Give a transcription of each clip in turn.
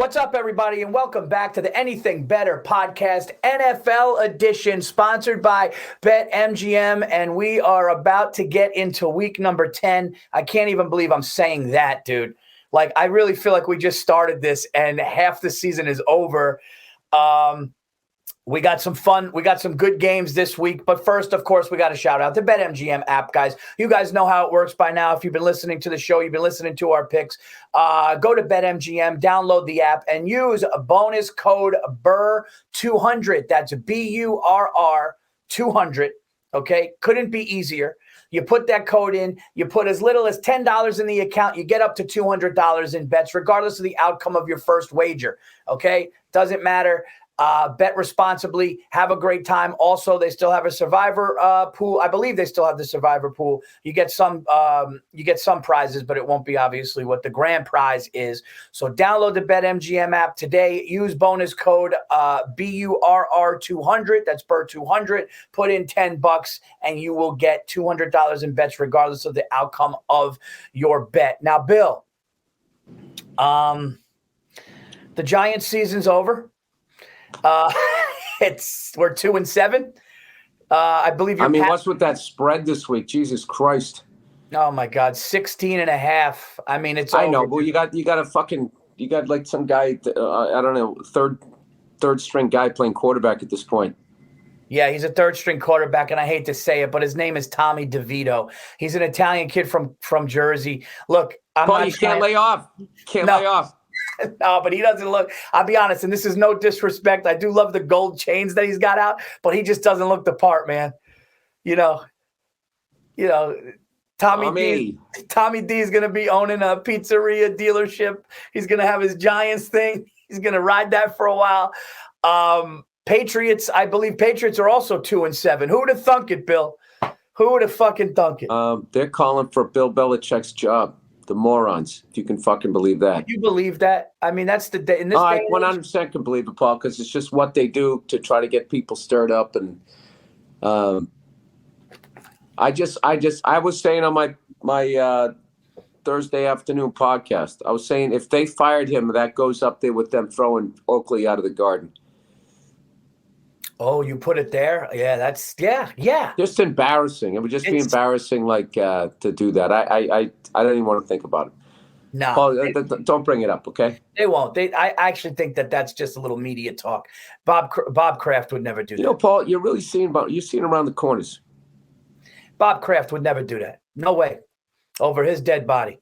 What's up, everybody, and welcome back to the Anything Better podcast, NFL edition, sponsored by BetMGM, and we are about to get into week number 10. I can't even believe I'm saying that, dude. Like, I really feel like we just started this, and half the season is over. We got some fun. We got some good games this week. But first, of course, we got to shout out the BetMGM app, guys. You guys know how it works by now. If you've been listening to the show, you've been listening to our picks, go to BetMGM, download the app, and use a bonus code BURR200. That's BURR 200. Okay? Couldn't be easier. You put that code in. You put as little as $10 in the account. You get up to $200 in bets, regardless of the outcome of your first wager. Okay? Doesn't matter. Bet responsibly, have a great time. Also, they still have a survivor pool. I believe they still have the survivor pool. You get some prizes, but it won't be obviously what the grand prize is. So download the BetMGM app today. Use bonus code BURR200. That's BURR200. Put in $10 and you will get $200 in bets, regardless of the outcome of your bet. Now, Bill, the Giants season's over. We're 2-7. I believe you're. What's with that spread this week? Jesus Christ! Oh my God, 16.5. I mean, it's. I know, but you got like some guy. I don't know, third string guy playing quarterback at this point. Yeah, he's a third string quarterback, and I hate to say it, but his name is Tommy DeVito. He's an Italian kid from Jersey. Look, Paul, you can't lay off. Lay off. No, but he doesn't look, I'll be honest, and this is no disrespect. I do love the gold chains that he's got out, but he just doesn't look the part, man. You know, Tommy D is going to be owning a pizzeria dealership. He's going to have his Giants thing. He's going to ride that for a while. Patriots, I believe Patriots are also 2-7. Who would have thunk it, Bill? Who would have fucking thunk it? They're calling for Bill Belichick's job. The morons, if you can fucking believe that. Can you believe that? I mean, that's the day. In this day, I 100% can believe it, Paul, because it's just what they do to try to get people stirred up. And I was saying on my Thursday afternoon podcast, I was saying if they fired him, that goes up there with them throwing Oakley out of the Garden. Oh, you put it there? Yeah, that's yeah. Just embarrassing. It would just be embarrassing, to do that. I don't even want to think about it. No, Paul, don't bring it up, okay? They won't. I actually think that's just a little media talk. Bob Kraft would never do that. You know, Paul, you're really seeing around the corners. Bob Kraft would never do that. No way. Over his dead body.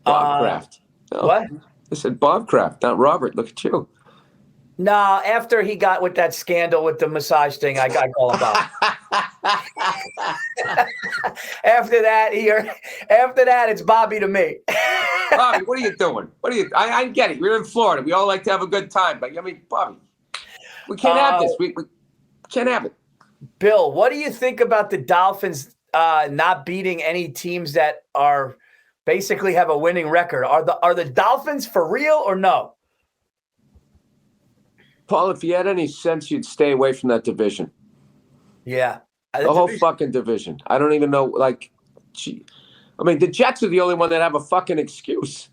Bob Kraft. No. What? I said Bob Kraft, not Robert. Look at you. No, after he got with that scandal with the massage thing, I call him Bob. After that, it's Bobby to me. Bobby, what are you doing? I get it. We're in Florida. We all like to have a good time, but Bobby, we can't have this. We can't have it. Bill, what do you think about the Dolphins not beating any teams that are basically have a winning record? Are the Dolphins for real or no? Paul, if you had any sense, you'd stay away from that division. Yeah. The whole fucking division. I don't even know, the Jets are the only one that have a fucking excuse.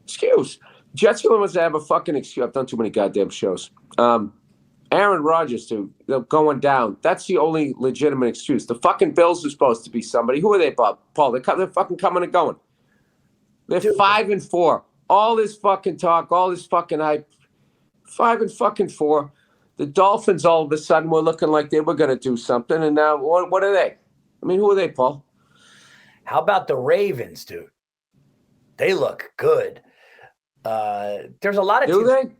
Jets are the only ones that have a fucking excuse. I've done too many goddamn shows. Aaron Rodgers, dude, going down. That's the only legitimate excuse. The fucking Bills are supposed to be somebody. Who are they, Bob? Paul, they're fucking coming and going. They're 5-4. All this fucking talk, all this fucking hype. 5-4. The Dolphins, all of a sudden, were looking like they were going to do something. And now, what are they? Who are they, Paul? How about the Ravens, dude? They look good. There's a lot of Do they?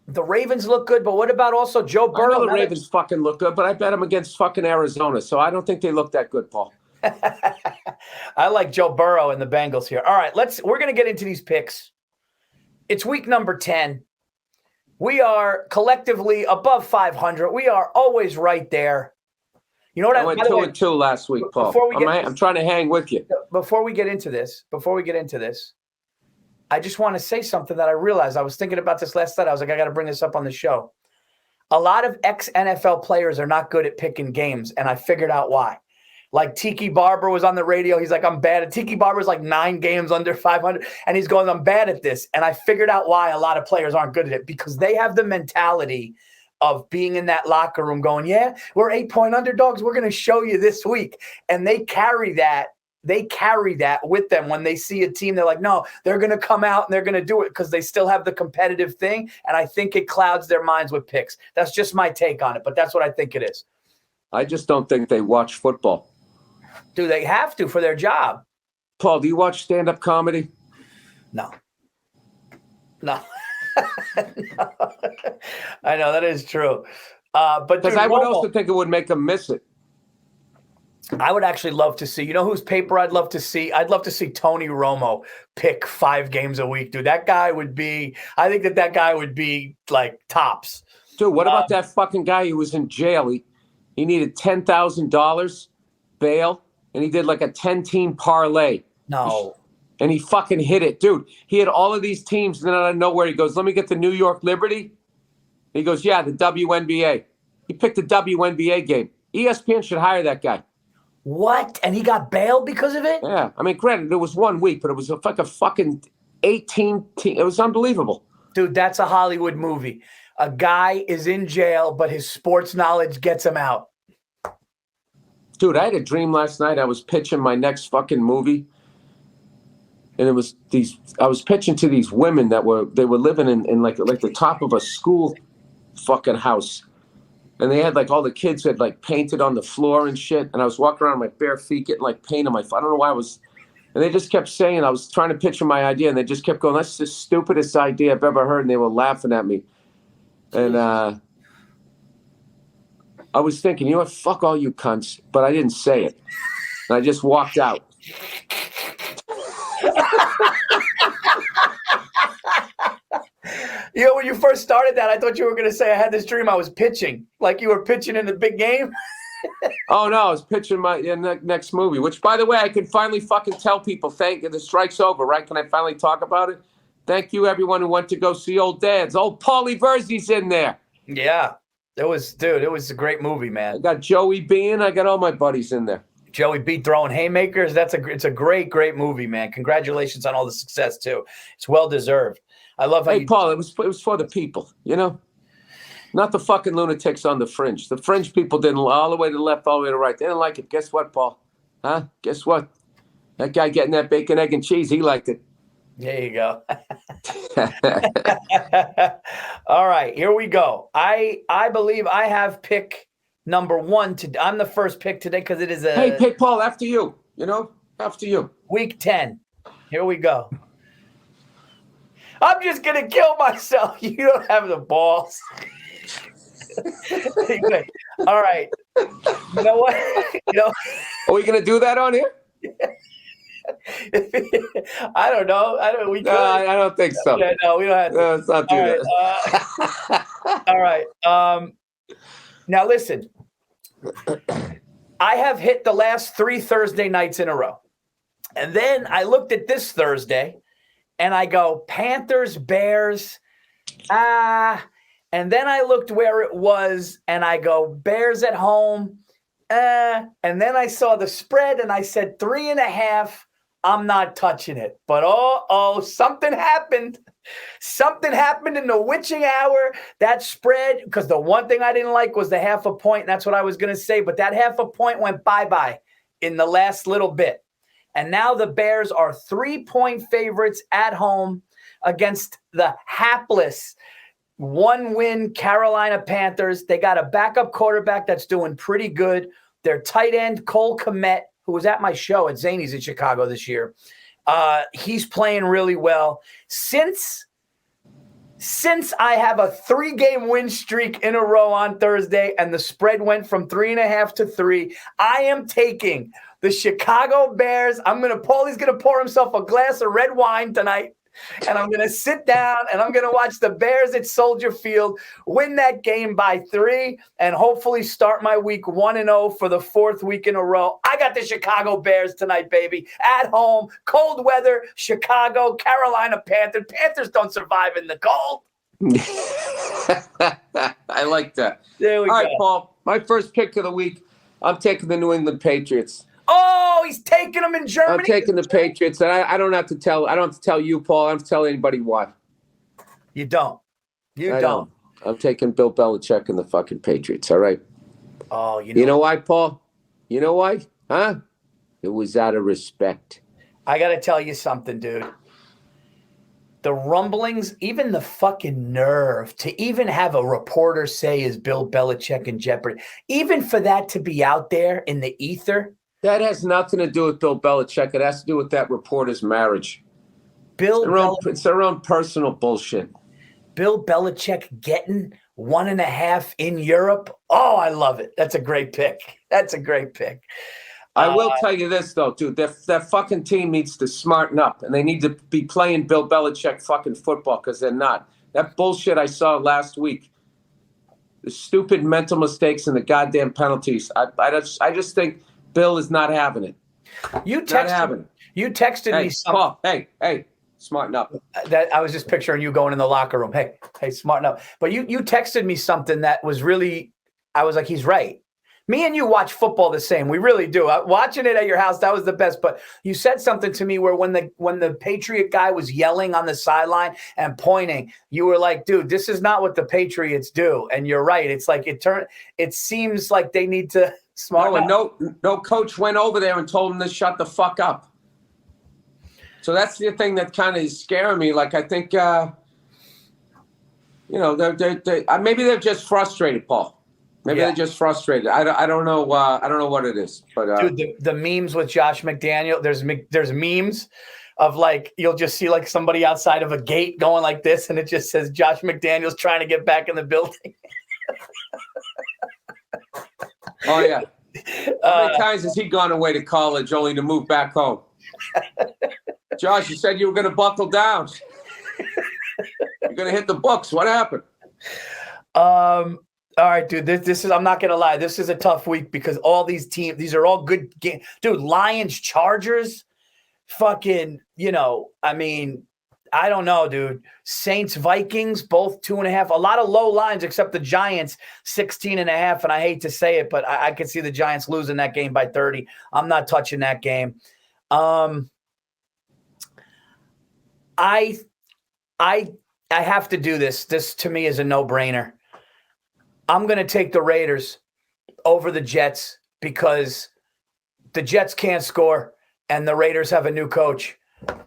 The Ravens look good, but what about also Joe Burrow? I know the Ravens fucking look good, but I bet them against fucking Arizona, so I don't think they look that good, Paul. I like Joe Burrow and the Bengals here. All right, we're going to get into these picks. It's week number 10. We are collectively above 500. We are always right there. You know what? I went 2-2 last week, Paul. I'm trying to hang with you. Before we get into this, I just want to say something that I realized. I was thinking about this last night. I was like, I got to bring this up on the show. A lot of ex-NFL players are not good at picking games, and I figured out why. Like Tiki Barber was on the radio. He's like, I'm bad at Tiki Barber's like 9 games under 500. And he's going, I'm bad at this. And I figured out why a lot of players aren't good at it, because they have the mentality of being in that locker room going, yeah, we're 8-point underdogs. We're going to show you this week. And they carry that. They carry that with them when they see a team. They're like, no, they're going to come out and they're going to do it because they still have the competitive thing. And I think it clouds their minds with picks. That's just my take on it, but that's what I think it is. I just don't think they watch football. Do they have to for their job? Paul, do you watch stand-up comedy? No. No. I know that is true. But because I would also think it would make them miss it. I would actually love to see, you know whose paper I'd love to see? I'd love to see Tony Romo pick 5 games a week, dude. That guy would be, I think that guy would be like tops. Dude, what about that fucking guy who was in jail? He needed $10,000 bail, and he did like a 10-team parlay. No. And he fucking hit it. Dude, he had all of these teams, and then out of nowhere, he goes, let me get the New York Liberty. He goes, yeah, the WNBA. He picked the WNBA game. ESPN should hire that guy. What? And he got bailed because of it? Yeah. I mean, granted, it was 1 week, but it was like a fucking 18 team. It was unbelievable. Dude, that's a Hollywood movie. A guy is in jail, but his sports knowledge gets him out. Dude, I had a dream last night. I was pitching my next fucking movie. And it was I was pitching to these women that were living in like the top of a school fucking house. And they had like all the kids had like painted on the floor and shit. And I was walking around with my bare feet getting like paint on my foot. I don't know why and they just kept saying, I was trying to pitch my idea, and they just kept going, that's the stupidest idea I've ever heard. And they were laughing at me. And I was thinking, you know what, fuck all you cunts. But I didn't say it. And I just walked out. You know, when you first started that, I thought you were going to say I had this dream I was pitching. Like you were pitching in the big game. Oh, no, I was pitching my next movie, which, by the way, I can finally fucking tell people, thank you, the strike's over, right? Can I finally talk about it? Thank you, everyone who went to go see Old Dads. Old Paulie Virzi's in there. Yeah, it was a great movie, man. I got Joey B and I got all my buddies in there. Joey B throwing haymakers. It's a great, great movie, man. Congratulations on all the success, too. It's well-deserved. I love how Paul, it was for the people, you know? Not the fucking lunatics on the fringe. The fringe people didn't, all the way to the left, all the way to the right. They didn't like it. Guess what, Paul? Huh? Guess what? That guy getting that bacon, egg, and cheese, he liked it. There you go. All right, here we go. I believe I have pick number 1. I'm the first pick today because it is a... Hey, pick Paul, after you. You know? After you. Week 10. Here we go. I'm just going to kill myself. You don't have the balls. All right. You know what? Are we going to do that on here? I don't know. We could. No, I don't think so. Yeah, no, we don't have to. No, let's not do that. All right. Now, listen. I have hit the last 3 Thursday nights in a row. And then I looked at this Thursday, and I go, Panthers, Bears, and then I looked where it was, and I go, Bears at home, and then I saw the spread, and I said 3.5, I'm not touching it. But something happened. Something happened in the witching hour. That spread, because the one thing I didn't like was the 0.5 point, and that's what I was going to say, but that 0.5 point went bye-bye in the last little bit. And now the Bears are 3-point favorites at home against the hapless 1-win Carolina Panthers. They got a backup quarterback that's doing pretty good. Their tight end, Cole Kmet, who was at my show at Zany's in Chicago this year, he's playing really well. Since I have a 3-game win streak in a row on Thursday and the spread went from 3.5 to 3, I am taking the Chicago Bears. Paulie's going to pour himself a glass of red wine tonight, and I'm going to sit down and I'm going to watch the Bears at Soldier Field win that game by 3 and hopefully start my week 1-0 for the 4th week in a row. I got the Chicago Bears tonight, baby. At home, cold weather, Chicago, Carolina Panthers. Panthers don't survive in the cold. I like that. There we go. All right, Paul, my first pick of the week. I'm taking the New England Patriots. Oh, he's taking them in Germany. I'm taking the Patriots, and I don't have to tell. I don't have to tell you, Paul. I don't have to tell anybody why. You don't. You I don't. I'm taking Bill Belichick and the fucking Patriots. All right. Oh, you know why, Paul? You know why? Huh? It was out of respect. I got to tell you something, dude. The rumblings, even the fucking nerve to even have a reporter say is Bill Belichick in jeopardy, even for that to be out there in the ether. That has nothing to do with Bill Belichick. It has to do with that reporter's marriage. It's their own personal bullshit. Bill Belichick getting 1.5 in Europe. Oh, I love it. That's a great pick. That's a great pick. I will tell you this, though, dude. That fucking team needs to smarten up, and they need to be playing Bill Belichick fucking football because they're not. That bullshit I saw last week, the stupid mental mistakes and the goddamn penalties, I just think Bill is not having it. You texted me something. Paul, hey, smarten up. That I was just picturing you going in the locker room. Hey, smarten up. But you texted me something that was really, I was like, he's right. Me and you watch football the same. We really do. Watching it at your house, that was the best. But you said something to me where when the Patriot guy was yelling on the sideline and pointing, you were like, dude, this is not what the Patriots do. And you're right. It's like it seems like they need to smarten up. No coach went over there and told him to shut the fuck up. So that's the thing that kind of is scaring me. Like, I think, maybe they're just frustrated, Paul. Maybe they're just frustrated. I don't know. I don't know what it is. But dude, the memes with Josh McDaniel. There's memes of like you'll just see like somebody outside of a gate going like this, and it just says Josh McDaniel's trying to get back in the building. Oh yeah. How many times has he gone away to college only to move back home? Josh, you said you were going to buckle down. You're going to hit the books. What happened? All right, dude, this is, I'm not going to lie. This is a tough week because all these teams, these are all good games. Dude, Lions, Chargers, fucking, I mean, I don't know, dude. Saints, Vikings, both 2.5. A lot of low lines except the Giants, 16.5. And I hate to say it, but I could see the Giants losing that game by 30. I'm not touching that game. I have to do this. This to me is a no-brainer. I'm going to take the Raiders over the Jets because the Jets can't score and the Raiders have a new coach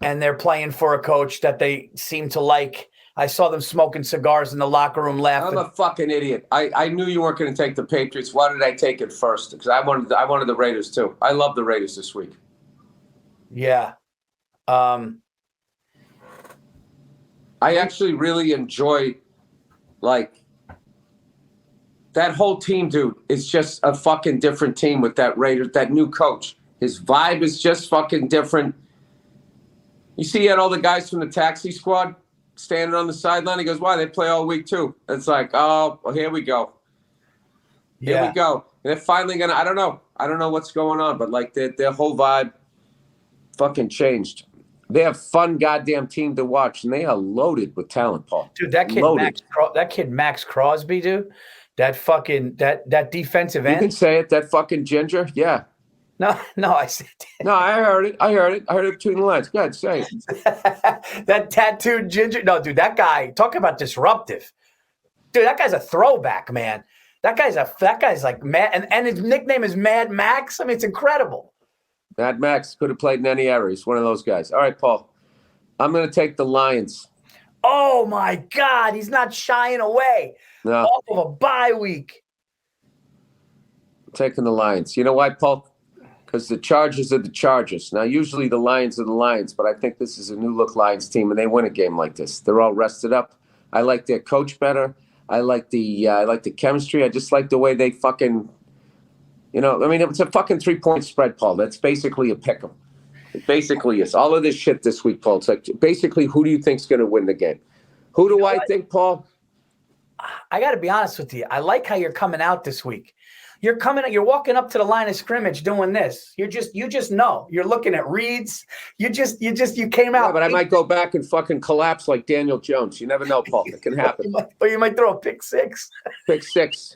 and they're playing for a coach that they seem to like. I saw them smoking cigars in the locker room laughing. I'm a fucking idiot. I knew you weren't going to take the Patriots. Why did I take it first? Because I wanted the Raiders too. I love the Raiders this week. Yeah. I actually really enjoy that whole team, dude. It's just a fucking different team with that Raiders, that new coach. His vibe is just fucking different. You see, he had all the guys from the taxi squad standing on the sideline. He goes, "Why? They play all week too." It's like, oh, well, here we go. Here we go. They're finally gonna. I don't know what's going on, but like their whole vibe fucking changed. They have fun goddamn team to watch, and they are loaded with talent, Paul. Dude, that kid Max Crosby, dude. That fucking that defensive end. You can say it. That fucking ginger. Yeah. No, I said. No, I heard it. I heard it between the lines. Go ahead, say it. That tattooed ginger. No, dude, that guy. Talk about disruptive. Dude, that guy's a throwback, man. That guy's like Mad, and his nickname is Mad Max. I mean, it's incredible. Mad Max could have played in any area. He's one of those guys. All right, Paul. I'm going to take the Lions. Oh my God, he's not shying away. No. Off of a bye week. I'm taking the Lions. You know why, Paul? Because the Chargers are the Chargers. Now, usually the Lions are the Lions, but I think this is a new-look Lions team, and they win a game like this. They're all rested up. I like their coach better. I like the chemistry. I just like the way they fucking, it's a fucking 3-point spread, Paul. That's basically a pick 'em. It basically is. All of this shit this week, Paul. It's like basically who do you think's going to win the game? Who do I think, Paul? I got to be honest with you. I like how you're coming out this week. You're walking up to the line of scrimmage doing this. You just know. You're looking at reads. You came out. Yeah, but I might go back and fucking collapse like Daniel Jones. You never know, Paul. It can happen. Or you might throw a pick six. Pick six.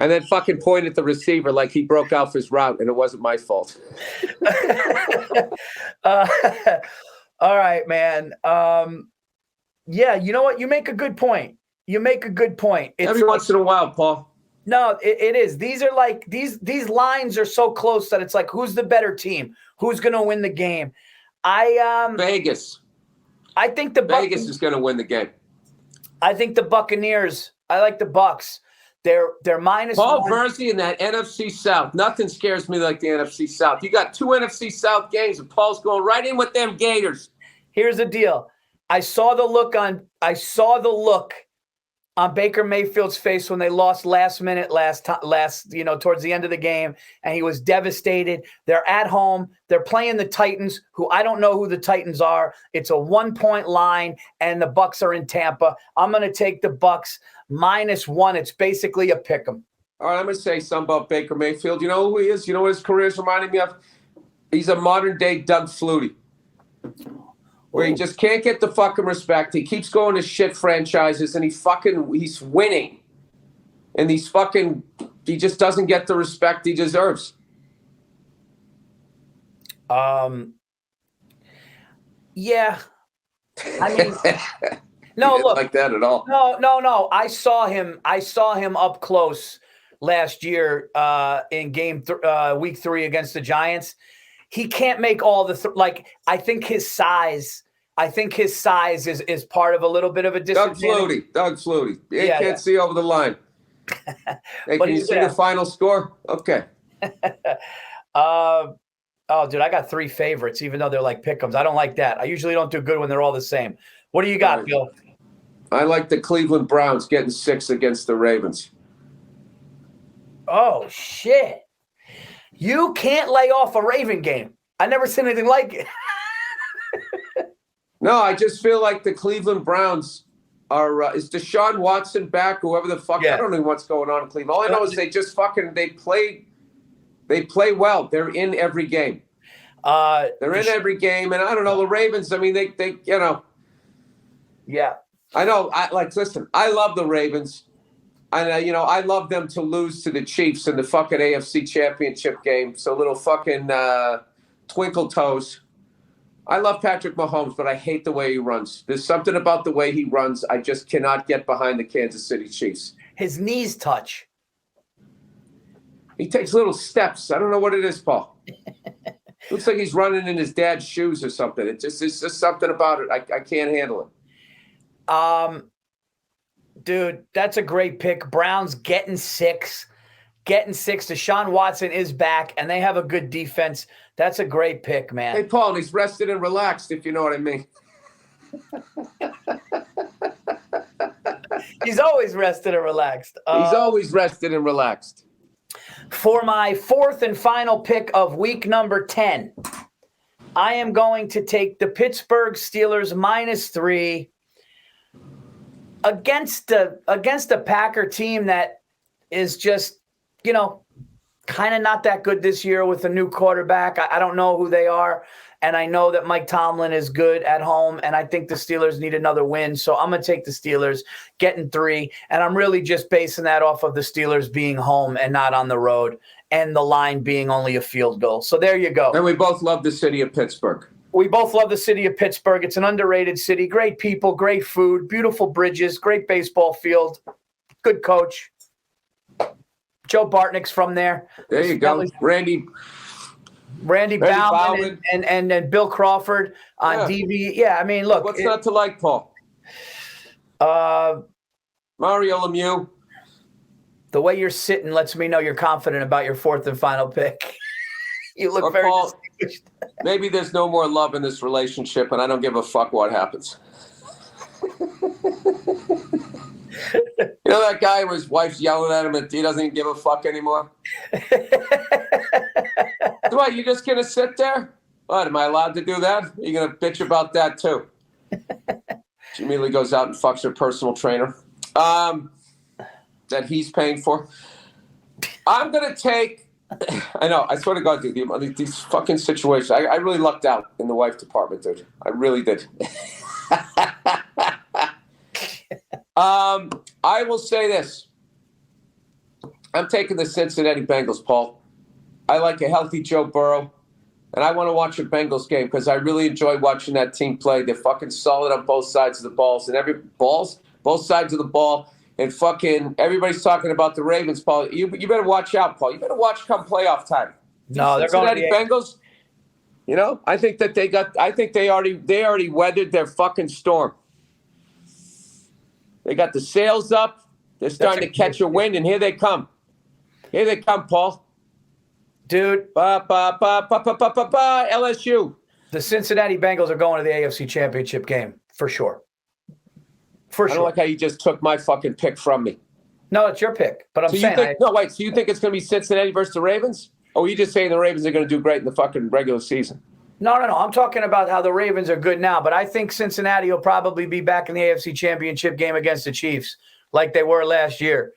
And then fucking point at the receiver like he broke out for his route, and it wasn't my fault. All right, man. Yeah, you know what? You make a good point. It's Every once in a while, Paul. No, it is. These are like these lines are so close that it's like, who's the better team? Who's going to win the game? Vegas. I think Vegas is going to win the game. I think the Buccaneers. I like the Bucks. They're minus Paul one. Virzi in that NFC South. Nothing scares me like the NFC South. You got 2 NFC South games, and Paul's going right in with them Gators. Here's the deal. I saw the look on Baker Mayfield's face when they lost last minute, towards the end of the game, and he was devastated. They're at home. They're playing the Titans, who I don't know who the Titans are. It's a 1-point line, and the Bucks are in Tampa. I'm going to take the Bucks -1. It's basically a pick 'em. All right, I'm going to say something about Baker Mayfield. You know who he is? You know what his career is reminding me of? He's a modern-day Doug Flutie, where he just can't get the fucking respect. He keeps going to shit franchises, and he's winning. And he just doesn't get the respect he deserves. Yeah. I mean, no, look. Like that at all. No. I saw him up close last year in week 3 against the Giants. He can't make all the I think his size is part of a little bit of a disadvantage. Doug Flutie. He can't see over the line. Hey, can you see the final score? Okay. Dude, I got 3 favorites, even though they're like pick'ems. I don't like that. I usually don't do good when they're all the same. What do you got, Bill? I like the Cleveland Browns getting 6 against the Ravens. Oh, shit. You can't lay off a Raven game. I never seen anything like it. No, I just feel like the Cleveland Browns are is Deshaun Watson back, whoever the fuck. Yeah. I don't know what's going on in Cleveland. All I know is they just they play well. They're in every game. They're in every game, and I don't know, the Ravens, I mean, they Yeah. I know. Listen, I love the Ravens. And, I love them to lose to the Chiefs in the fucking AFC Championship game. So little fucking twinkle toes. I love Patrick Mahomes, but I hate the way he runs. There's something about the way he runs. I just cannot get behind the Kansas City Chiefs. His knees touch. He takes little steps. I don't know what it is, Paul. Looks like he's running in his dad's shoes or something. It's just something about it. I can't handle it. Dude, that's a great pick. Browns getting 6. Deshaun Watson is back, and they have a good defense. That's a great pick, man. Hey, Paul, he's rested and relaxed, if you know what I mean. He's always rested and relaxed. He's always rested and relaxed. For my 4th and final pick of week number 10, I am going to take the Pittsburgh Steelers -3 against a Packer team that is just, kind of not that good this year with a new quarterback. I don't know who they are, and I know that Mike Tomlin is good at home, and I think the Steelers need another win. So I'm going to take the Steelers getting 3, and I'm really just basing that off of the Steelers being home and not on the road, and the line being only a field goal. So there you go. And we both love the city of Pittsburgh. We both love the city of Pittsburgh. It's an underrated city. Great people, great food, beautiful bridges, great baseball field, good coach. Joe Bartnick's from there. There you go. Randy Bauman and Bill Crawford on DV. Yeah, I mean, look. What's not to like, Paul? Mario Lemieux. The way you're sitting lets me know you're confident about your 4th and final pick. You look very Paul, distinguished. Maybe there's no more love in this relationship, and I don't give a fuck what happens. You know that guy where his wife's yelling at him and he doesn't even give a fuck anymore? What, you just going to sit there? What, am I allowed to do that? You're going to bitch about that too? She immediately goes out and fucks her personal trainer that he's paying for. I'm going to take – I know, I swear to God, dude, these fucking situations. I really lucked out in the wife department, dude. I really did. I will say this. I'm taking the Cincinnati Bengals, Paul. I like a healthy Joe Burrow, and I want to watch a Bengals game because I really enjoy watching that team play. They're fucking solid on both sides of the balls, and both sides of the ball. And fucking everybody's talking about the Ravens, Paul. You better watch out, Paul. You better watch come playoff time. No, they're going to the Bengals. You know, I think that they already weathered their fucking storm. They got the sails up. They're starting to catch a wind, and here they come. Here they come, Paul. Dude. LSU. The Cincinnati Bengals are going to the AFC Championship game, for sure. For sure. I don't like how you just took my fucking pick from me. No, it's your pick. But I'm saying... So you think it's going to be Cincinnati versus the Ravens? Or are you just saying the Ravens are going to do great in the fucking regular season? No. I'm talking about how the Ravens are good now, but I think Cincinnati will probably be back in the AFC Championship game against the Chiefs like they were last year.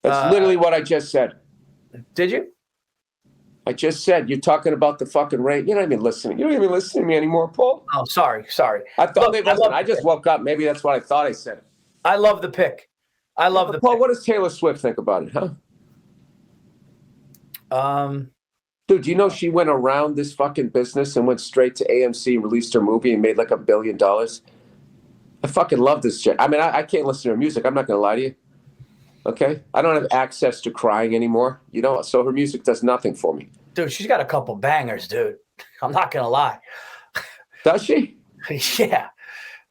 That's literally what I just said. Did you? I just said you're talking about the fucking Ravens. You're not even listening. You don't even listen to me anymore, Paul. Oh, sorry. I thought I just woke up. Maybe that's what I thought I said. I love the pick. Paul, what does Taylor Swift think about it, huh? Dude, do you know she went around this fucking business and went straight to AMC, released her movie, and made like $1 billion? I fucking love this shit. I mean, I can't listen to her music. I'm not going to lie to you. Okay? I don't have access to crying anymore, you know, so her music does nothing for me. Dude, she's got a couple bangers, dude. I'm not going to lie. Does she? Yeah.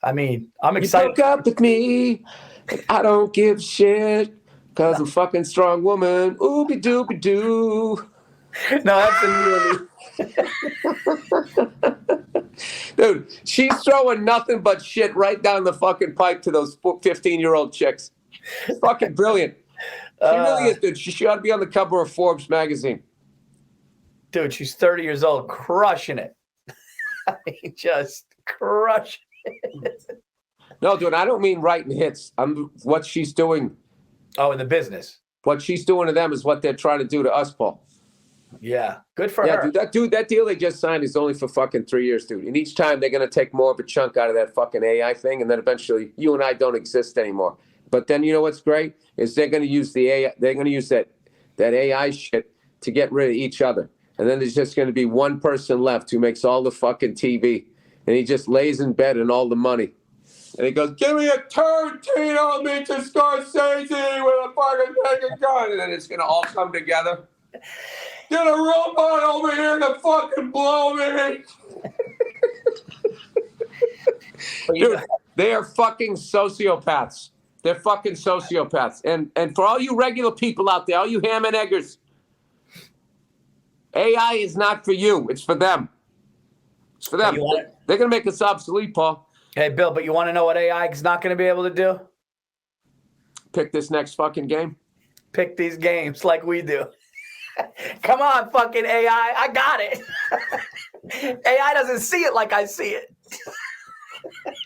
I mean, I'm excited. You broke up with me, but I don't give shit because I'm a fucking strong woman. Ooby dooby doo. No, absolutely. Dude, she's throwing nothing but shit right down the fucking pipe to those 15-year-old chicks. Fucking brilliant. She really is, dude. She ought to be on the cover of Forbes magazine. Dude, she's 30 years old, crushing it. I mean, just crushing it. No, dude, I don't mean writing hits. What she's doing. Oh, in the business. What she's doing to them is what they're trying to do to us, Paul. Yeah, good for her. Dude, that deal they just signed is only for fucking 3 years, dude. And each time they're going to take more of a chunk out of that fucking AI thing, and then eventually you and I don't exist anymore. But then you know what's great is they're going to use the AI. They're going to use that AI shit to get rid of each other, and then there's just going to be one person left who makes all the fucking TV, and he just lays in bed and all the money, and he goes, "Give me a Tarantino meets a Scorsese with a fucking big gun," and then it's going to all come together. Get a robot over here to fucking blow me. Dude, they are fucking sociopaths. They're fucking sociopaths. And for all you regular people out there, all you ham and eggers, AI is not for you. It's for them. It's for them. They're going to make us obsolete, Paul. Hey, Bill, but you want to know what AI is not going to be able to do? Pick this next fucking game. Pick these games like we do. Come on, fucking AI. I got it. AI doesn't see it like I see it.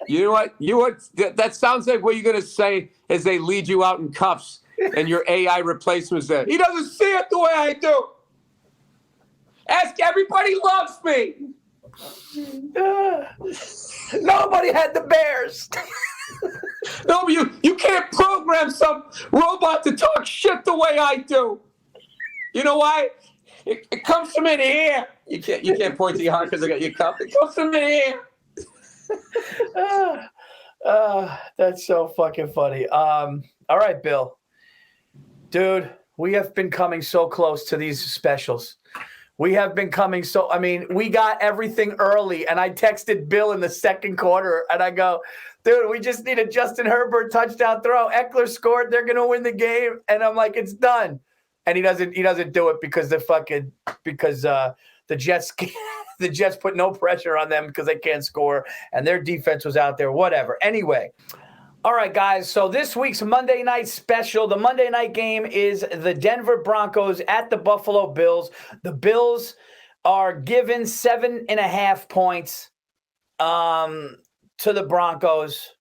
You know what? That sounds like what you're going to say as they lead you out in cuffs and your AI replacement's there. He doesn't see it the way I do. Ask everybody loves me. Nobody had the Bears. No, you can't program some robot to talk shit the way I do. You know why? It comes from in here. You can't point to your heart because I got your cup. It comes from in here. That's so fucking funny. All right, Bill. Dude, we have been coming so close to these specials. We have been coming we got everything early, and I texted Bill in the second quarter, and I go, dude, we just need a Justin Herbert touchdown throw. Eckler scored. They're going to win the game. And I'm like, it's done. And he doesn't do it because the Jets the Jets put no pressure on them because they can't score, and their defense was out there, whatever. Anyway, all right, guys, so this week's Monday night special, the Monday night game is the Denver Broncos at the Buffalo Bills. The Bills are given 7.5 points to the Broncos.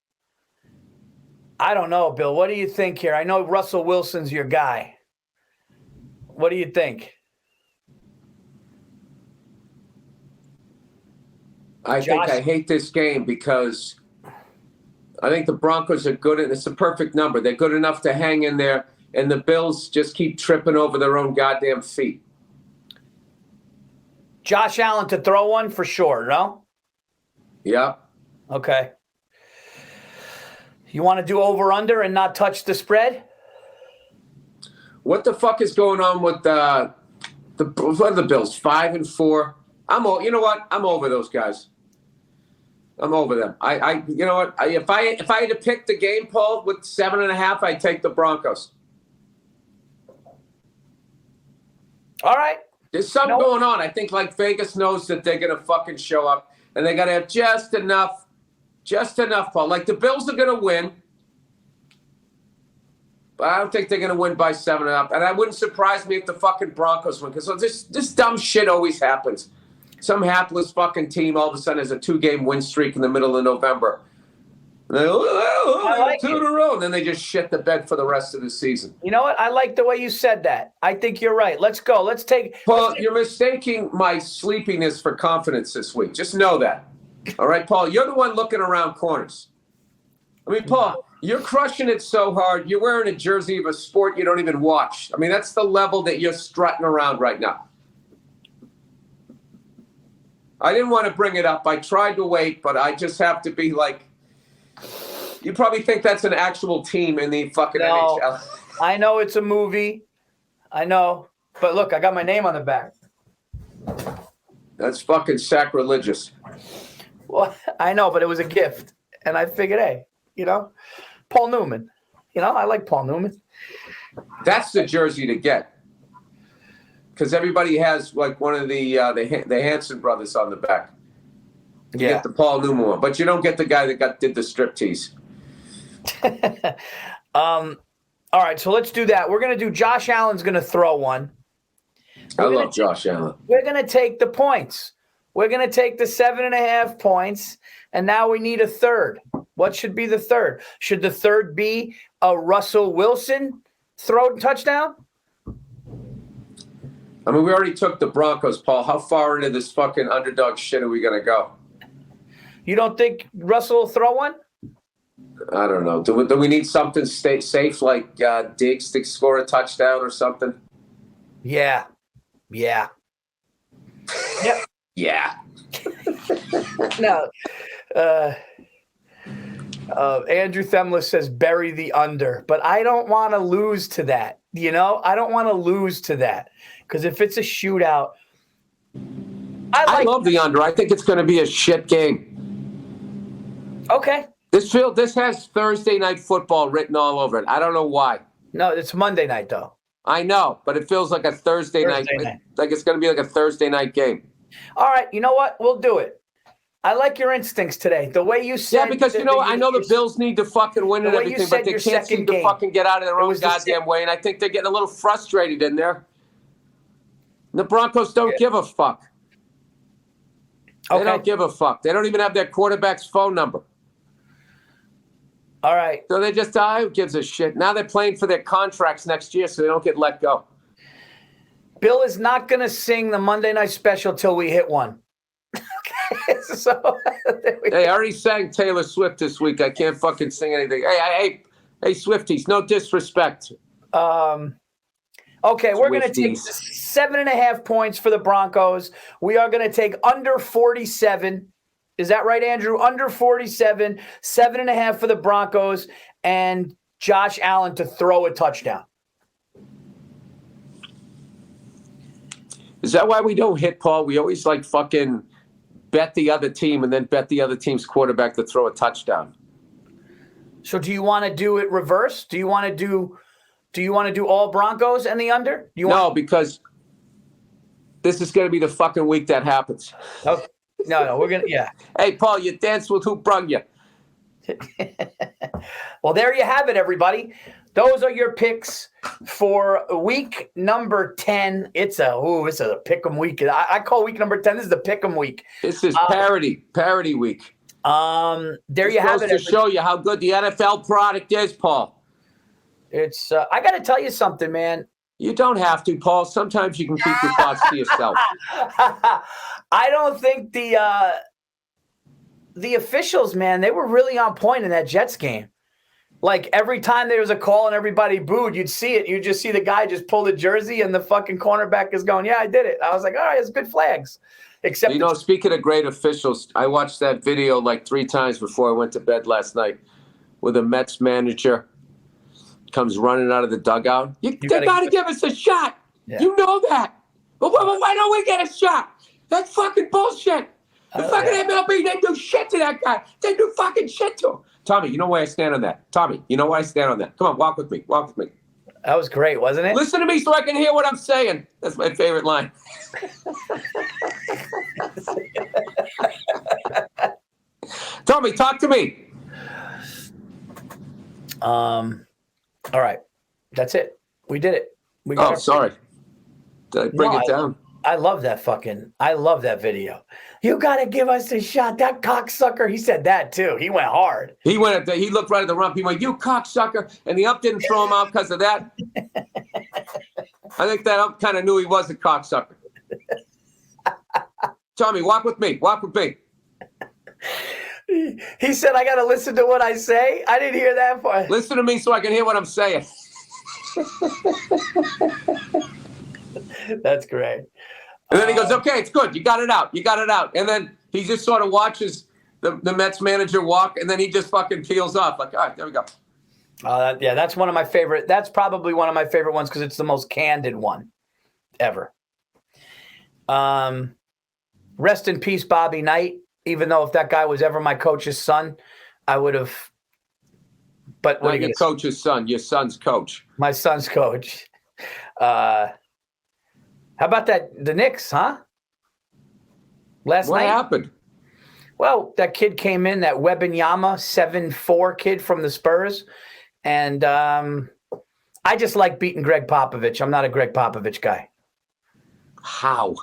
I don't know, Bill. What do you think here? I know Russell Wilson's your guy. What do you think? I think I hate this game because I think the Broncos are good. It's a perfect number. They're good enough to hang in there and the Bills just keep tripping over their own goddamn feet. Josh Allen to throw one for sure, no? Yep. Okay. You want to do over-under and not touch the spread? What the fuck is going on with what are the Bills? 5-4. You know what? I'm over those guys. I'm over them. You know what? If I had to pick the game, Paul, with 7.5, I'd take the Broncos. All right. There's something going on. I think like Vegas knows that they're gonna fucking show up, and they gotta have just enough, Paul. Like the Bills are gonna win, but I don't think they're gonna win by 7.5. And it wouldn't surprise me if the fucking Broncos win, because this dumb shit always happens. Some hapless fucking team all of a sudden has a 2-game win streak in the middle of November. And they like 2 in a row, and then they just shit the bed for the rest of the season. You know what? I like the way you said that. I think you're right. Let's go. Paul, you're mistaking my sleepiness for confidence this week. Just know that. All right, Paul, you're the one looking around corners. I mean, Paul, you're crushing it so hard. You're wearing a jersey of a sport you don't even watch. I mean, that's the level that you're strutting around right now. I didn't want to bring it up. I tried to wait, but I just have to be like, you probably think that's an actual team in the fucking NHL. I know it's a movie. I know. But look, I got my name on the back. That's fucking sacrilegious. Well, I know, but it was a gift. And I figured, hey, Paul Newman. I like Paul Newman. That's the jersey to get. Because everybody has like one of the Hanson brothers on the back. You get the Paul Newman one, but you don't get the guy that did the striptease. All right, so let's do that. We're going to do Josh Allen's going to throw one. I love Josh Allen. We're going to take the points. We're going to take the 7.5 points, and now we need a third. What should be the third? Should the third be a Russell Wilson touchdown? I mean, we already took the Broncos, Paul. How far into this fucking underdog shit are we going to go? You don't think Russell will throw one? I don't know. Do we need something safe like Diggs to score a touchdown or something? Yeah. Yep. Yeah. No. Andrew Themlis says bury the under, but I don't want to lose to that. I don't want to lose to that because if it's a shootout, I love the under. I think it's going to be a shit game. Okay. This has Thursday night football written all over it. I don't know why. No, it's Monday night though. I know, but it feels like a Thursday night. Like it's going to be like a Thursday night game. All right, you know what? We'll do it. I like your instincts today. The way you said. Yeah, because I know the Bills need to fucking win and everything, but they can't seem to fucking get out of their own goddamn way, and I think they're getting a little frustrated in there. And the Broncos don't give a fuck. They don't give a fuck. They don't even have their quarterback's phone number. All right. So they just, who gives a shit? Now they're playing for their contracts next year so they don't get let go. Bill is not going to sing the Monday Night Special till we hit one. Okay, so hey, I already sang Taylor Swift this week. I can't fucking sing anything. Hey, Swifties, no disrespect. Okay, we're going to take 7.5 points for the Broncos. We are going to take under 47. Is that right, Andrew? Under 47, 7.5 for the Broncos, and Josh Allen to throw a touchdown. Is that why we don't hit, Paul? We always fucking bet the other team and then bet the other team's quarterback to throw a touchdown. So do you want to do it reverse? Do you want to do all Broncos and the under? No, because this is going to be the fucking week that happens. Okay. No, we're going to, yeah. Hey, Paul, you danced with who brung you? Well, there you have it, everybody. Those are your picks for week number 10. It's a pick'em week. I call week number 10. This is the pick'em week. This is parody week. There you have it. To show you how good the NFL product is, Paul. It's I got to tell you something, man. You don't have to, Paul. Sometimes you can keep your thoughts to yourself. I don't think the officials, man, they were really on point in that Jets game. Like every time there was a call and everybody booed, you'd see it. You'd just see the guy just pull the jersey and the fucking cornerback is going, yeah, I did it. I was like, all right, it's good flags. Except speaking of great officials, I watched that video like 3 times before I went to bed last night with a Mets manager comes running out of the dugout. They got to give us a shot. Yeah. You know that. But why don't we get a shot? That's fucking bullshit. The fucking MLB, they do shit to that guy. They do fucking shit to him. Tommy, you know where I stand on that. Tommy, you know where I stand on that. Come on, walk with me. Walk with me. That was great, wasn't it? Listen to me so I can hear what I'm saying. That's my favorite line. Tommy, talk to me. All right. That's it. We did it. Sorry. Did I bring it down? I love that video. You got to give us a shot. That cocksucker. He said that too. He went hard. He looked right at the rump. He went, you cocksucker. And the ump didn't throw him out because of that. I think that ump kind of knew he was a cocksucker. Tommy, walk with me. Walk with me. He said, I got to listen to what I say. I didn't hear that part. Listen to me so I can hear what I'm saying. That's great. And then he goes, okay, it's good. You got it out. You got it out. And then he just sort of watches the Mets manager walk, and then he just fucking peels off. Like, all right, there we go. That's one of my favorite. That's probably one of my favorite ones because it's the most candid one ever. Rest in peace, Bobby Knight. Even though if that guy was ever my coach's son, I would have. But not your coach's son, your son's coach. My son's coach. How about the Knicks, huh? Last night. What happened? Well, that kid came in, that Wembanyama 7'4" kid from the Spurs. And I just like beating Greg Popovich. I'm not a Greg Popovich guy. How?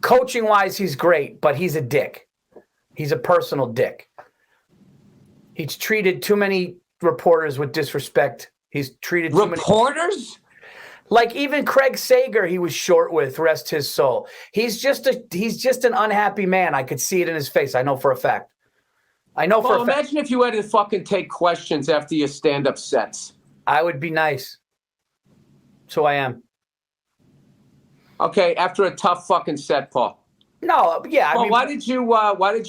Coaching-wise, he's great, but he's a dick. He's a personal dick. He's treated too many reporters with disrespect. He's treated too many reporters? Like even Craig Sager, he was short with, rest his soul. He's just an unhappy man. I could see it in his face. I know for a fact. Imagine if you had to fucking take questions after your stand-up sets. I would be nice. That's who I am. Okay, after a tough fucking set, Paul. No, yeah. Well, why did you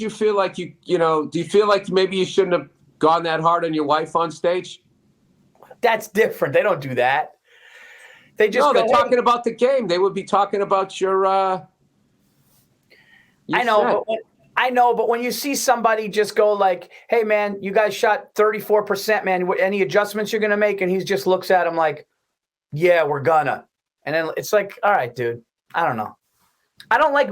feel like do you feel like maybe you shouldn't have gone that hard on your wife on stage? That's different. They don't do that. They're talking about the game. They would be talking about your I know, but when you see somebody just go like, hey, man, you guys shot 34%, man. Any adjustments you're going to make? And he just looks at him like, yeah, we're gonna. And then it's like, all right, dude, I don't know. I don't like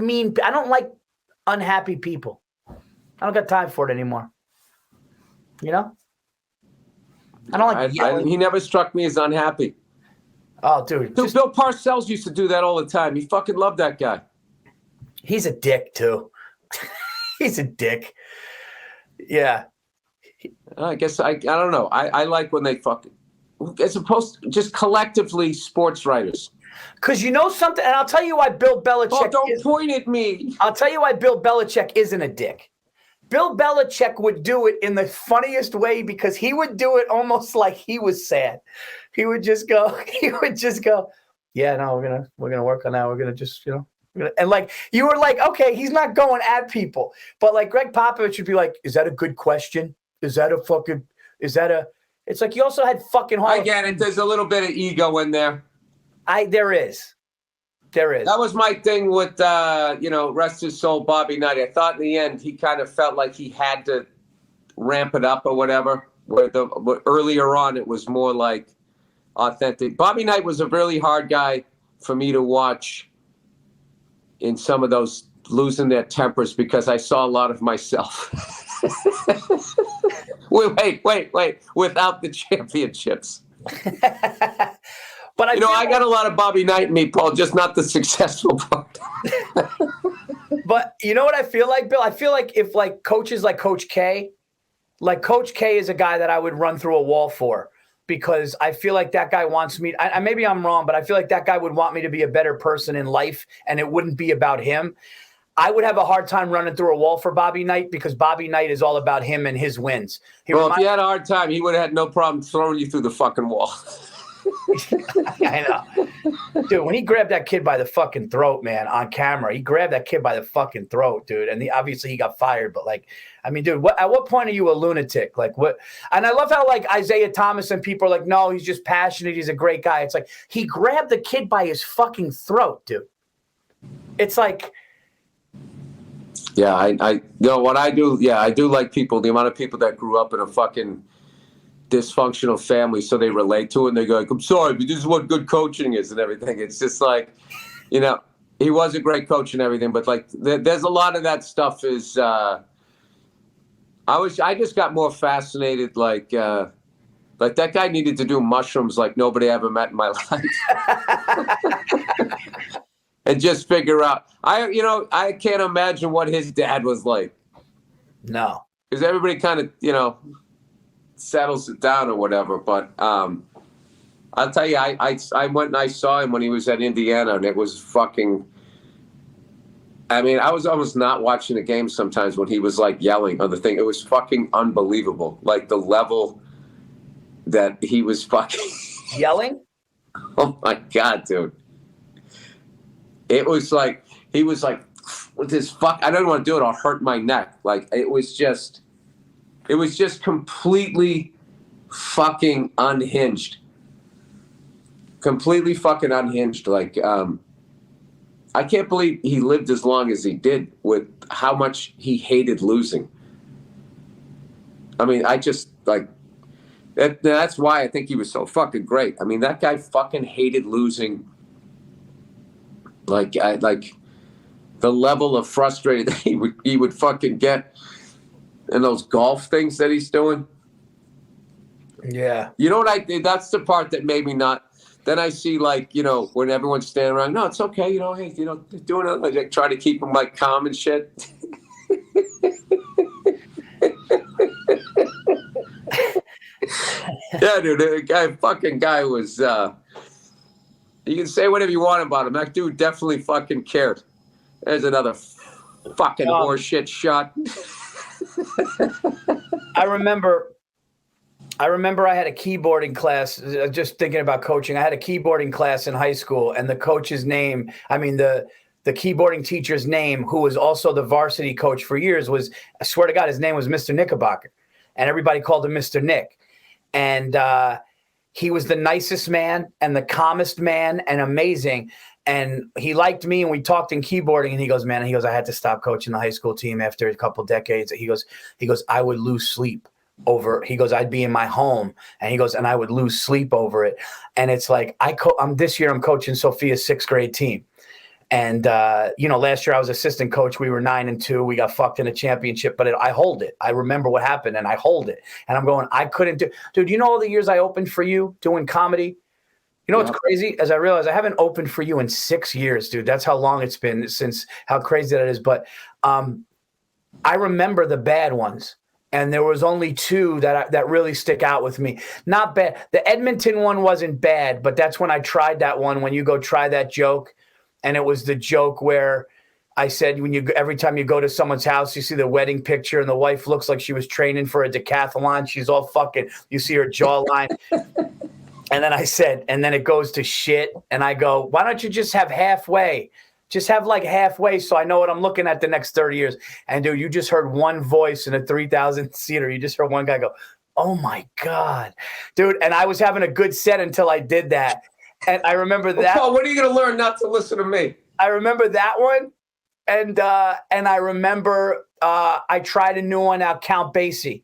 unhappy people. I don't got time for it anymore. You know? I don't like he never struck me as unhappy. Oh, dude. Bill Parcells used to do that all the time. He fucking loved that guy. He's a dick, too. He's a dick. Yeah. I guess I don't know. I like when they fucking, as opposed to just collectively sports writers. Because you know something, and I'll tell you why Bill Belichick. Don't point at me. I'll tell you why Bill Belichick isn't a dick. Bill Belichick would do it in the funniest way because he would do it almost like he was sad. He would just go, yeah, no, we're gonna work on that. We're gonna just, and like you were like, okay, he's not going at people, but like Greg Popovich would be like, is that a good question? It's like you also had fucking. I get it. There's a little bit of ego in there. There is. That was my thing with, rest his soul, Bobby Knight. I thought in the end he kind of felt like he had to ramp it up or whatever. Where earlier on it was more like authentic. Bobby Knight was a really hard guy for me to watch in some of those losing their tempers because I saw a lot of myself. Wait. Without the championships. But I got a lot of Bobby Knight in me, Paul, just not the successful part. But you know what I feel like, Bill? I feel like if like coaches like Coach K is a guy that I would run through a wall for because I feel like that guy wants me. Maybe I'm wrong, but I feel like that guy would want me to be a better person in life and it wouldn't be about him. I would have a hard time running through a wall for Bobby Knight because Bobby Knight is all about him and his wins. If he had a hard time, he would have had no problem throwing you through the fucking wall. I know. Dude, when he grabbed that kid by the fucking throat, man, on camera, he grabbed that kid by the fucking throat, dude. And obviously he got fired, but like, I mean, dude, at what point are you a lunatic? Like what? And I love how like Isaiah Thomas and people are like, no, he's just passionate. He's a great guy. It's like, he grabbed the kid by his fucking throat, dude. It's like, yeah, I know what I do. Yeah, I do like people, the amount of people that grew up in a fucking dysfunctional family, so they relate to it and they go like, I'm sorry, but this is what good coaching is and everything. It's just like, you know, he was a great coach and everything, but like there's a lot of that stuff is I just got more fascinated like that guy needed to do mushrooms like nobody I ever met in my life. And just figure out I can't imagine what his dad was like. No. Because everybody kind of, settles it down or whatever. But I'll tell you, I went and I saw him when he was at Indiana, and it was fucking. I mean, I was almost not watching the game sometimes when he was like yelling on the thing. It was fucking unbelievable, like the level that he was fucking yelling. Oh my god, dude! It was like he was like with his fuck. I don't want to do it. I'll hurt my neck. Like it was just completely fucking unhinged. Completely fucking unhinged. Like, I can't believe he lived as long as he did with how much he hated losing. I mean, I just like that's why I think he was so fucking great. I mean, that guy fucking hated losing. Like the level of frustrated that he would fucking get. And those golf things that he's doing. Yeah. You know what I did? That's the part that made me not. Then I see like, when everyone's standing around, no, it's okay. Hey, doing it. Like, try to keep them like calm and shit. Yeah, dude, the guy was, you can say whatever you want about him. That dude definitely fucking cared. There's another fucking horseshit shot. I remember I had a keyboarding class, just thinking about coaching. I had a keyboarding class in high school, and the coach's name, the keyboarding teacher's name, who was also the varsity coach for years, was, I swear to God, his name was Mr. Knickerbocker. And everybody called him Mr. Nick. And he was the nicest man and the calmest man and amazing. And he liked me, and we talked in keyboarding, and he goes, I had to stop coaching the high school team after a couple decades. He goes, I would lose sleep over, I'd be in my home, and and I would lose sleep over it. And it's like, this year I'm coaching Sophia's 6th grade team. And, last year I was assistant coach. We were 9-2. We got fucked in a championship, but I hold it. I remember what happened, and I hold it. And I'm going, I couldn't do, dude, all the years I opened for you doing comedy? What's crazy? As I realized, I haven't opened for you in 6 years, dude. That's how long it's been since, how crazy that is. But I remember the bad ones. And there was only 2 that really stick out with me. Not bad. The Edmonton one wasn't bad, but that's when I tried that one, when you go try that joke. And it was the joke where I said, every time you go to someone's house, you see the wedding picture and the wife looks like she was training for a decathlon. She's all fucking, you see her jawline. And then I said, and then it goes to shit. And I go, why don't you just have halfway? Just have like halfway, so I know what I'm looking at the next 30 years. And dude, you just heard one voice in a 3,000 seater. You just heard one guy go, oh my God, dude. And I was having a good set until I did that. And I remember that. Paul, when are you going to learn not to listen to me? I remember that one. And I remember I tried a new one out, Count Basie.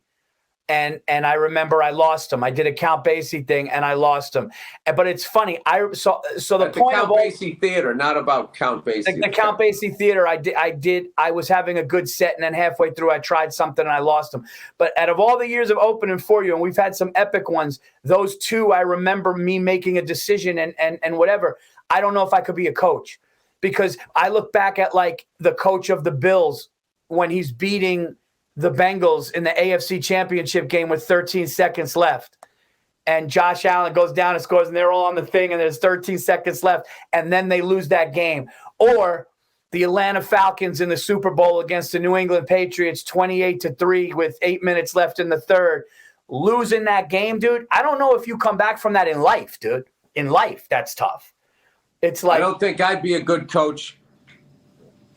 And I remember I lost him. I did a Count Basie thing and I lost him. But it's funny. So the point Count Basie theater, not about Count Basie. The Count Basie theater. I was having a good set, and then halfway through I tried something and I lost him. But out of all the years of opening for you, and we've had some epic ones, those 2 I remember me making a decision and whatever. I don't know if I could be a coach, because I look back at like the coach of the Bills when he's beating the Bengals in the AFC Championship game with 13 seconds left. And Josh Allen goes down and scores, and they're all on the thing, and there's 13 seconds left, and then they lose that game. Or the Atlanta Falcons in the Super Bowl against the New England Patriots 28-3 with 8 minutes left in the third. Losing that game, dude, I don't know if you come back from that in life, dude. In life, that's tough. It's like, I don't think I'd be a good coach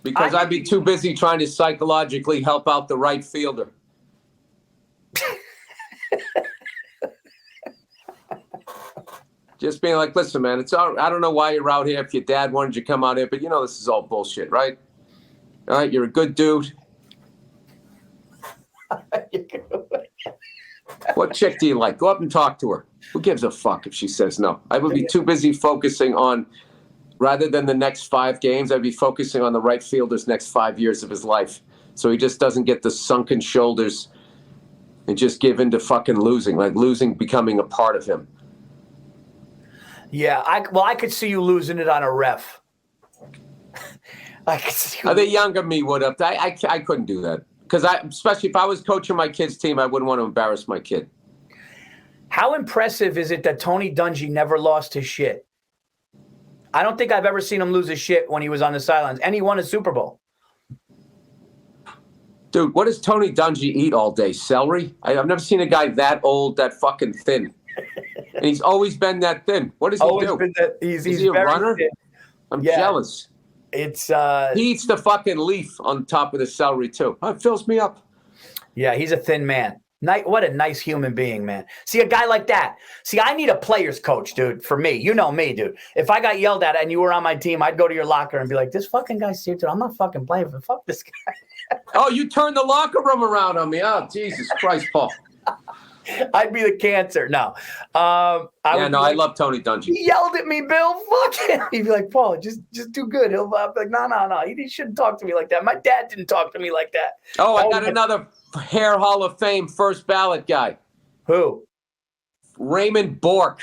because I'd be too busy trying to psychologically help out the right fielder. Just being like, listen, man, it's all, I don't know why you're out here. If your dad wanted you to come out here, but this is all bullshit, right? All right, you're a good dude. What chick do you like? Go up and talk to her. Who gives a fuck if she says no? I would be too busy focusing on, rather than the next 5 games, I'd be focusing on the right fielder's next 5 years of his life. So he just doesn't get the sunken shoulders and just give in to fucking losing, like losing becoming a part of him. Yeah, I could see you losing it on a ref. I could see you. The younger me would have. I couldn't do that. Because especially if I was coaching my kid's team, I wouldn't want to embarrass my kid. How impressive is it that Tony Dungy never lost his shit? I don't think I've ever seen him lose his shit when he was on the sidelines. And he won a Super Bowl. Dude, what does Tony Dungy eat all day? Celery? I've never seen a guy that old, that fucking thin. And he's always been that thin. What does he do? He's is he a runner? Thin. I'm jealous. It's he eats the fucking leaf on top of the celery too. It fills me up. Yeah, he's a thin man. What a nice human being, man. See, a guy like that. See, I need a player's coach, dude, for me. You know me, dude. If I got yelled at and you were on my team, I'd go to your locker and be like, this fucking guy's here, dude. I'm not fucking playing for fuck this guy. Oh, you turned the locker room around on me. Oh, Jesus Christ, Paul. I'd be the cancer. No. I love Tony Dungy. He yelled at me, Bill. Fuck him. He'd be like, Paul, just do good. He'll be like, no. He shouldn't talk to me like that. My dad didn't talk to me like that. Oh, I got another Hair Hall of Fame first ballot guy. Who? Raymond Bork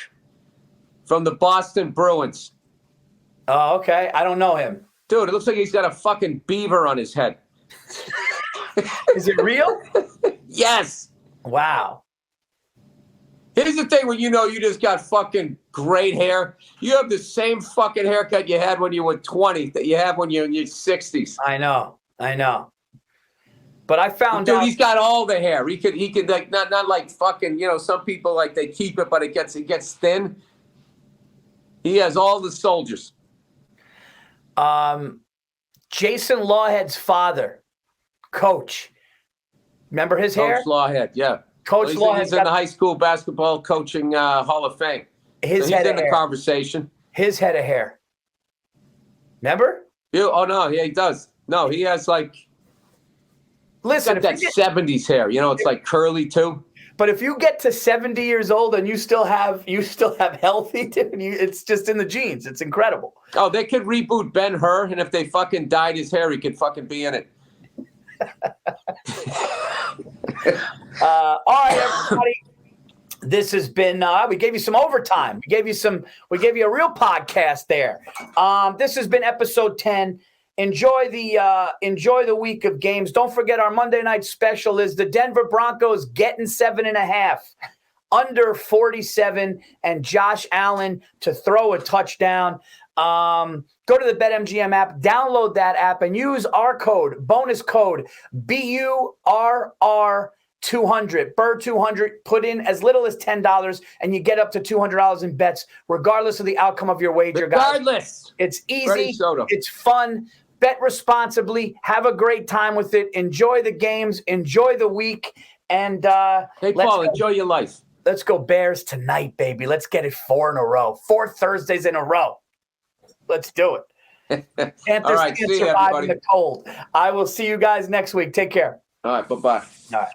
from the Boston Bruins. Oh, okay. I don't know him. Dude, it looks like he's got a fucking beaver on his head. Is it real? Yes. Wow. Here's the thing when you just got fucking great hair. You have the same fucking haircut you had when you were 20 that you have when you're in your 60s. I know. But I found out. Dude, he's got all the hair. He could like not like fucking, some people like they keep it, but it gets thin. He has all the soldiers. Jason Lawhead's father, Coach. Remember his hair? Coach Lawhead, yeah. Coach Lawhead. He's in the high school basketball coaching Hall of Fame. He's in the conversation. His head of hair. Remember? Oh, no. Yeah, he does. No, he has like... Listen, that 70s hair. It's like curly too. But if you get to 70 years old and you still have healthy, it's just in the genes. It's incredible. Oh, they could reboot Ben-Hur, and if they fucking dyed his hair, he could fucking be in it. All right, everybody. This has been. We gave you some overtime. We gave you a real podcast there. This has been episode 10. Enjoy the week of games. Don't forget our Monday night special is the Denver Broncos getting 7.5, under 47, and Josh Allen to throw a touchdown. Go to the BetMGM app, download that app, and use our bonus code BURR200, Burr 200. Put in as little as $10, and you get up to $200 in bets, regardless of the outcome of your wager. Regardless. Guys, it's easy. It's fun. Bet responsibly. Have a great time with it. Enjoy the games. Enjoy the week. And hey, Paul, enjoy your life. Let's go Bears tonight, baby. Let's get it 4 in a row. 4 Thursdays in a row. Let's do it. Panthers can't survive in the cold. I will see you guys next week. Take care. All right, bye-bye. All right.